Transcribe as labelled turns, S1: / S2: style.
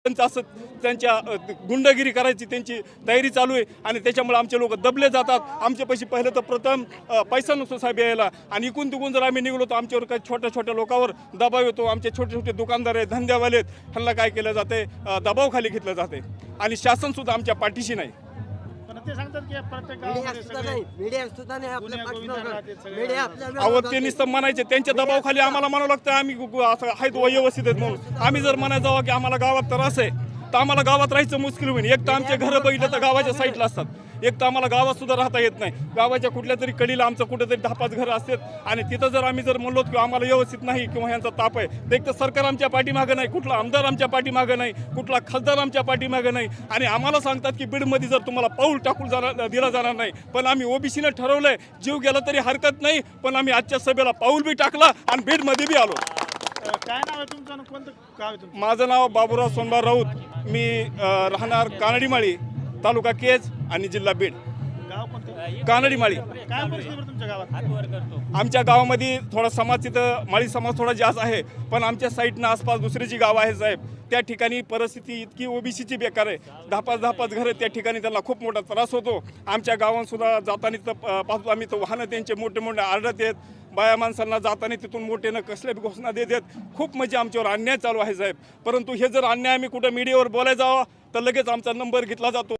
S1: त्यांचं असं त्यांच्या गुंडगिरी करायची त्यांची तयारी चालू आहे आणि त्याच्यामुळे आमचे लोक दबले जातात. आमच्या पैसे पहिलं तर प्रथम पैसा नसतो साहेब यायला आणि इकून तिकून जर आम्ही निघलो तर आमच्यावर काही छोट्या छोट्या लोकांवर दबाव येतो. आमचे छोटे छोटे दुकानदार आहेत, धंद्यावाले आहेत, ह्यांना काय केलं जाते, दबावाखाली घेतलं जाते आणि शासनसुद्धा आमच्या पाठीशी नाही.
S2: ते सांगतात की प्रत्येक गावामध्ये
S1: अहो ते नुसतं म्हणायचे त्यांच्या दबावाखाली आम्हाला म्हणावं लागतं आम्ही असं आहेत व्यवस्थित आहेत म्हणून. आम्ही जर म्हणायचं की आम्हाला गावात त्रास आहे तर आम्हाला गावात राहायचं मुश्किल होईल. एक तर आमचे घरं बघितलं तर गावाच्या साईडला असतात, एक तर आम्हाला गावात सुद्धा राहता येत नाही. गावाच्या कुठल्या तरी कडीला आमचं कुठेतरी 10-5 घरं असतात आणि तिथं जर आम्ही जर म्हणलो की आम्हाला व्यवस्थित नाही किंवा ह्यांचा ताप आहे तर एक तर सरकार आमच्या पाठीमागं नाही, कुठला आमदार आमच्या पाठीमागं नाही, कुठला खासदार आमच्या पाठीमागं नाही आणि आम्हाला सांगतात की बीडमध्ये जर तुम्हाला पाऊल टाकून दिला जाणार नाही. पण आम्ही ओबीसीनं ठरवलंय जीव गेला तरी हरकत नाही, पण आम्ही आजच्या सभेला पाऊल बी टाकला आणि बीडमध्ये बी आलो.
S2: काय नाव आहे तुमचं आणि कोणतं गाव आहे तुमचं?
S1: माझं नाव बाबूराव सोनबा राऊत, मी राहणार कानडीमाळी, तालुका केज आणि जिल्हा बीड.
S2: गाव कोणतं?
S1: कानडीमाळी.
S2: काय परिस्थिती बरं तुमच्या गावात?
S1: आमच्या गावामध्ये थोडा समाज तिथं माळी समाज थोडा जास्त आहे, पण आमच्या साईडनं आसपास दुसरी जी गावं आहेत साहेब त्या ठिकाणी परिस्थिती इतकी ओबीसीची बेकार आहे. 10-5 घरं त्या ठिकाणी त्यांना खूप मोठा त्रास होतो. आमच्या गावात सुद्धा जाताना तर पाहतो आम्ही तर वाहनं त्यांचे मोठे मोठे आरडत आहेत, बाया माणसांना जाताना तिथून मोठेनं कसल्या बी घोषणा देतात. खूप म्हणजे आमच्यावर अन्याय चालू आहे साहेब. परंतु हे जर अन्याय आम्ही कुठं मीडियावर बोलायला जावं तर लगेच आमचा नंबर घेतला जातो.